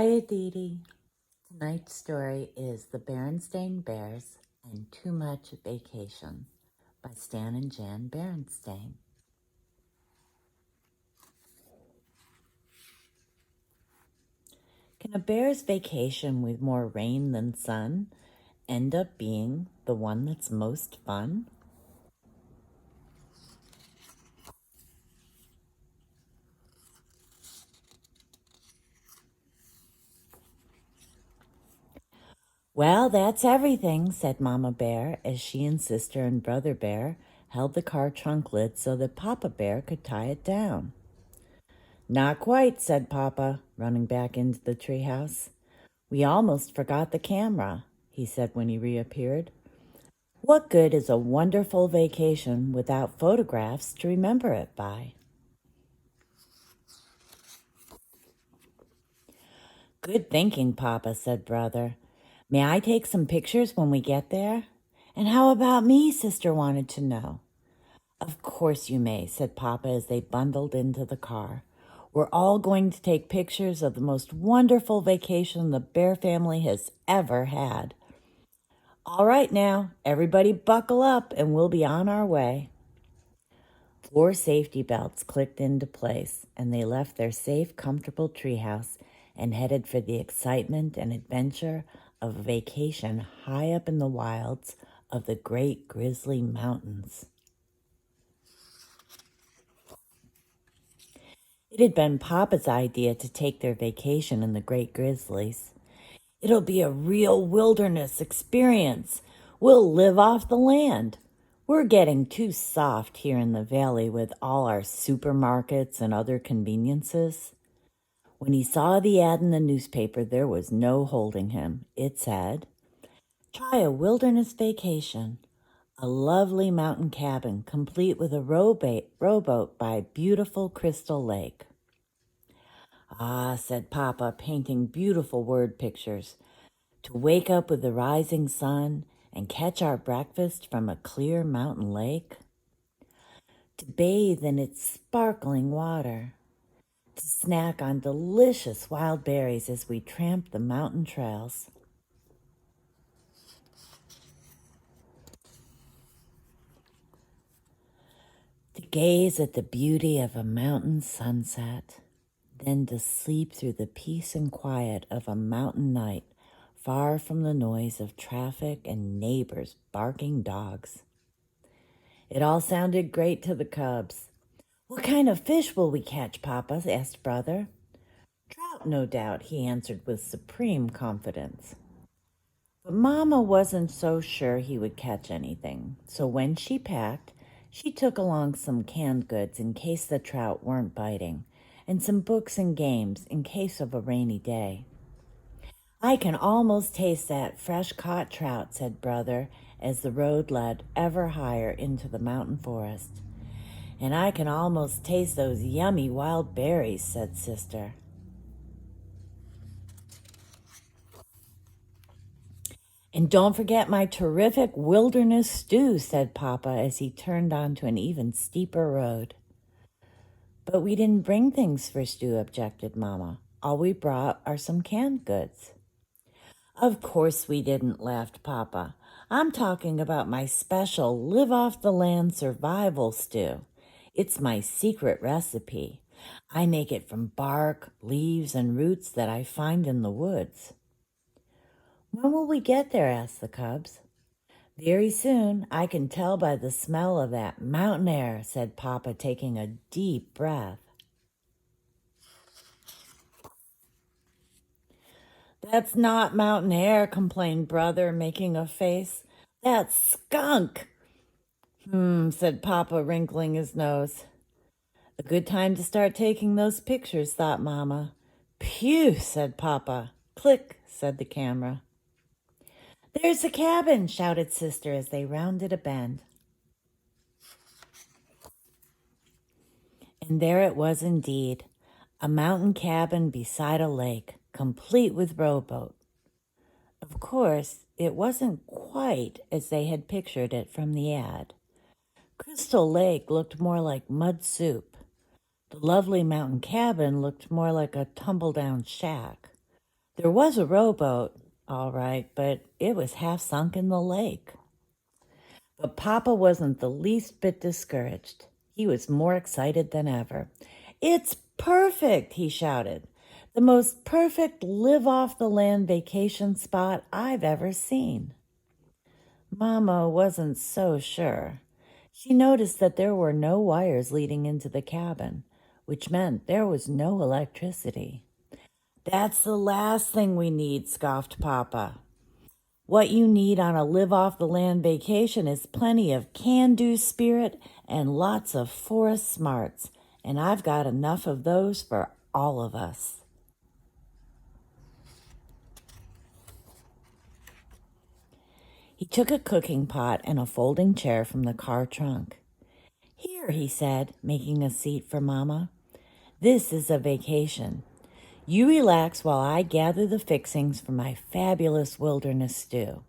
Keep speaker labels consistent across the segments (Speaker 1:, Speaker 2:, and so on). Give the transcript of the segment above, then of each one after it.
Speaker 1: Hiya, Dee Dee. Tonight's story is The Berenstain Bears and Too Much Vacation by Stan and Jan Berenstain. Can a bear's vacation with more rain than sun end up being the one that's most fun? Well, that's everything, said Mama Bear as she and Sister and Brother Bear held the car trunk lid so that Papa Bear could tie it down. Not quite, said Papa, running back into the treehouse. We almost forgot the camera, he said when he reappeared. What good is a wonderful vacation without photographs to remember it by? Good thinking, Papa, said Brother. May I take some pictures when we get there? And how about me, Sister wanted to know. Of course you may, said Papa as they bundled into the car. We're all going to take pictures of the most wonderful vacation the Bear family has ever had. All right now, everybody buckle up and we'll be on our way. 4 safety belts clicked into place, and they left their safe, comfortable treehouse and headed for the excitement and adventure of a vacation high up in the wilds of the Great Grizzly Mountains. It had been Papa's idea to take their vacation in the Great Grizzlies. It'll be a real wilderness experience. We'll live off the land. We're getting too soft here in the valley with all our supermarkets and other conveniences. When he saw the ad in the newspaper, there was no holding him. It said, "Try a wilderness vacation. A lovely mountain cabin complete with a rowboat by a beautiful crystal lake." Ah, said Papa, painting beautiful word pictures. To wake up with the rising sun and catch our breakfast from a clear mountain lake. To bathe in its sparkling water. To snack on delicious wild berries as we tramp the mountain trails. To gaze at the beauty of a mountain sunset, then to sleep through the peace and quiet of a mountain night, far from the noise of traffic and neighbors' barking dogs. It all sounded great to the cubs. What kind of fish will we catch, Papa? Asked Brother. Trout, no doubt, he answered with supreme confidence. But Mama wasn't so sure he would catch anything, so when she packed, she took along some canned goods in case the trout weren't biting, and some books and games in case of a rainy day. I can almost taste that fresh-caught trout, said Brother, as the road led ever higher into the mountain forest. And I can almost taste those yummy wild berries, said Sister. And don't forget my terrific wilderness stew, said Papa as he turned onto an even steeper road. But we didn't bring things for stew, objected Mama. All we brought are some canned goods. Of course we didn't, laughed Papa. I'm talking about my special live-off-the-land survival stew. It's my secret recipe. I make it from bark, leaves, and roots that I find in the woods. When will we get there? Asked the cubs. Very soon. I can tell by the smell of that mountain air, said Papa, taking a deep breath. That's not mountain air, complained Brother, making a face. That's skunk. Said Papa, wrinkling his nose. A good time to start taking those pictures, thought Mama. Phew, said Papa. Click, said the camera. There's the cabin, shouted Sister as they rounded a bend. And there it was indeed, a mountain cabin beside a lake, complete with rowboat. Of course, it wasn't quite as they had pictured it from the ad. Crystal Lake looked more like mud soup. The lovely mountain cabin looked more like a tumble-down shack. There was a rowboat, all right, but it was half sunk in the lake. But Papa wasn't the least bit discouraged. He was more excited than ever. "It's perfect," he shouted. "The most perfect live-off-the-land vacation spot I've ever seen." Mama wasn't so sure. She noticed that there were no wires leading into the cabin, which meant there was no electricity. "That's the last thing we need," scoffed Papa. "What you need on a live-off-the-land vacation is plenty of can-do spirit and lots of forest smarts, and I've got enough of those for all of us." He took a cooking pot and a folding chair from the car trunk. "Here," he said, making a seat for Mama. "This is a vacation. You relax while I gather the fixings for my fabulous wilderness stew.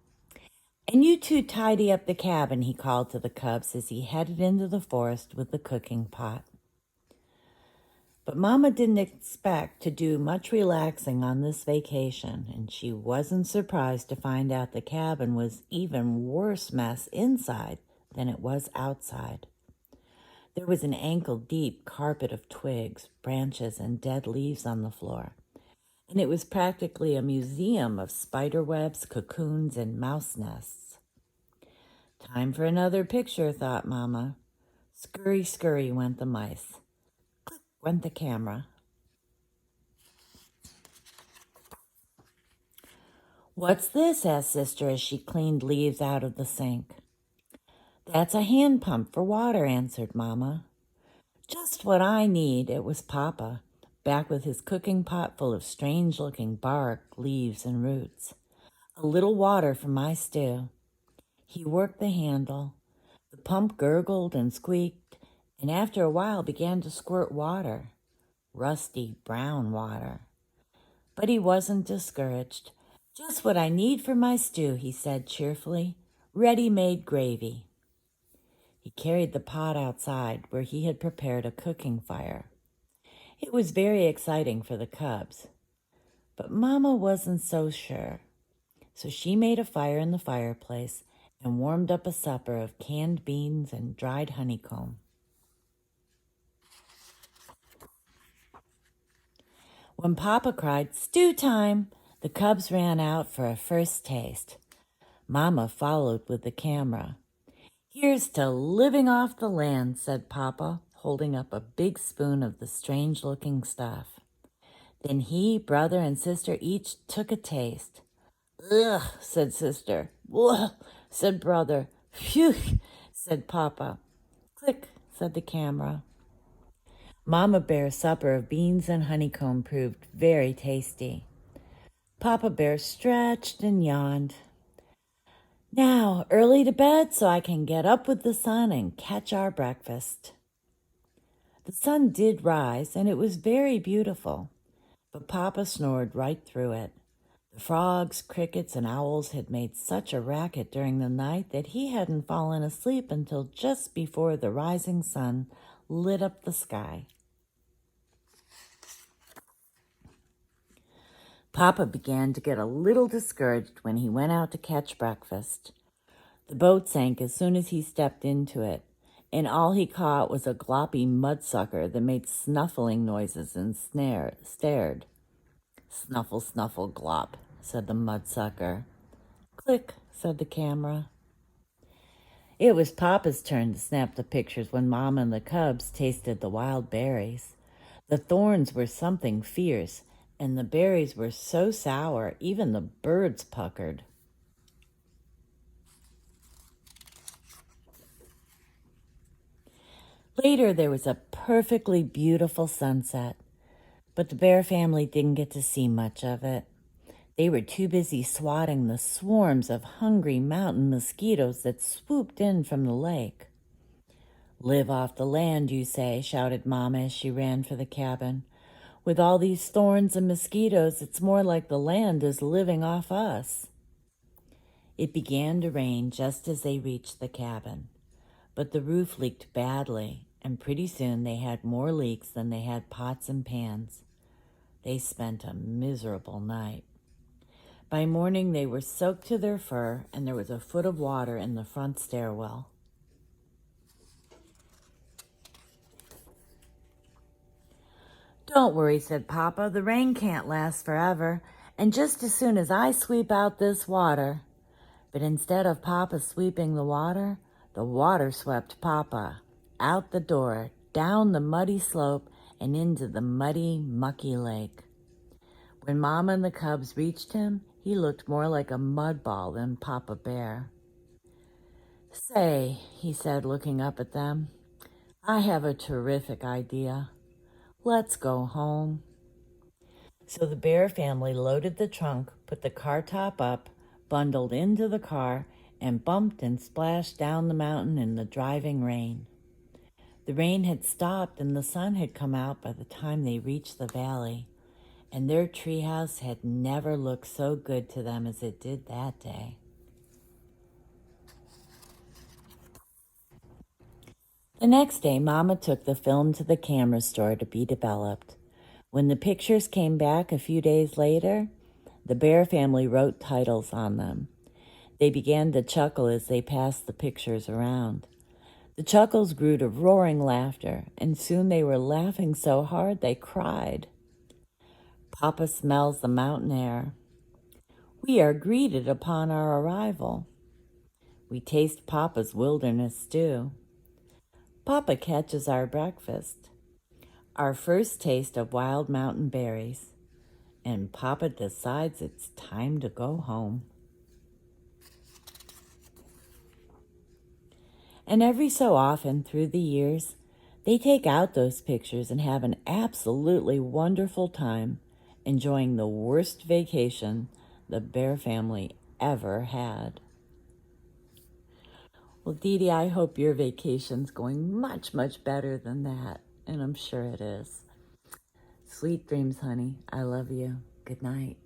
Speaker 1: And you two tidy up the cabin," he called to the cubs as he headed into the forest with the cooking pot. But Mama didn't expect to do much relaxing on this vacation, and she wasn't surprised to find out the cabin was even worse mess inside than it was outside. There was an ankle-deep carpet of twigs, branches, and dead leaves on the floor, and it was practically a museum of spider webs, cocoons, and mouse nests. "Time for another picture," thought Mama. Scurry, scurry went the mice. Click went the camera. "What's this?" asked Sister as she cleaned leaves out of the sink. "That's a hand pump for water," answered Mama. "Just what I need." It was Papa, back with his cooking pot full of strange-looking bark, leaves, and roots. "A little water for my stew." He worked the handle. The pump gurgled and squeaked, and after a while began to squirt water. Rusty brown water. But he wasn't discouraged. "Just what I need for my stew," he said cheerfully. "Ready-made gravy." He carried the pot outside where he had prepared a cooking fire. It was very exciting for the cubs. But Mama wasn't so sure. So she made a fire in the fireplace and warmed up a supper of canned beans and dried honeycomb. When Papa cried, "Stew time!" the cubs ran out for a first taste. Mama followed with the camera. "Here's to living off the land," said Papa, holding up a big spoon of the strange-looking stuff. Then he, brother, and sister each took a taste. "Ugh," said Sister. "Ugh," said Brother. "Phew," said Papa. "Click," said the camera. Mama Bear's supper of beans and honeycomb proved very tasty. Papa Bear stretched and yawned. "Now, early to bed so I can get up with the sun and catch our breakfast." The sun did rise, and it was very beautiful, but Papa snored right through it. The frogs, crickets, and owls had made such a racket during the night that he hadn't fallen asleep until just before the rising sun lit up the sky. Papa began to get a little discouraged when he went out to catch breakfast. The boat sank as soon as he stepped into it, and all he caught was a gloppy mudsucker that made snuffling noises and stared. "Snuffle, snuffle, glop," said the mudsucker. "Click," said the camera. It was Papa's turn to snap the pictures when Mama and the cubs tasted the wild berries. The thorns were something fierce, and the berries were so sour even the birds puckered. Later, there was a perfectly beautiful sunset, but the bear family didn't get to see much of it. They were too busy swatting the swarms of hungry mountain mosquitoes that swooped in from the lake. "Live off the land, you say," shouted Mama as she ran for the cabin. "With all these thorns and mosquitoes, it's more like the land is living off us." It began to rain just as they reached the cabin, but the roof leaked badly, and pretty soon they had more leaks than they had pots and pans. They spent a miserable night. By morning, they were soaked to their fur, and there was a foot of water in the front stairwell. "Don't worry," said Papa. "The rain can't last forever, and just as soon as I sweep out this water—" But instead of Papa sweeping the water swept Papa out the door, down the muddy slope, and into the muddy, mucky lake. When Mama and the cubs reached him, he looked more like a mud ball than Papa Bear. "Say," he said, looking up at them, "I have a terrific idea. Let's go home." So the Bear family loaded the trunk, put the car top up, bundled into the car, and bumped and splashed down the mountain in the driving rain. The rain had stopped and the sun had come out by the time they reached the valley, and their treehouse had never looked so good to them as it did that day. The next day, Mama took the film to the camera store to be developed. When the pictures came back a few days later, the Bear family wrote titles on them. They began to chuckle as they passed the pictures around. The chuckles grew to roaring laughter, and soon they were laughing so hard they cried. Papa smells the mountain air. We are greeted upon our arrival. We taste Papa's wilderness stew. Papa catches our breakfast, our first taste of wild mountain berries, and Papa decides it's time to go home. And every so often through the years, they take out those pictures and have an absolutely wonderful time enjoying the worst vacation the Bear family ever had. Well, Dee Dee, I hope your vacation's going much, much better than that, and I'm sure it is. Sweet dreams, honey. I love you. Good night.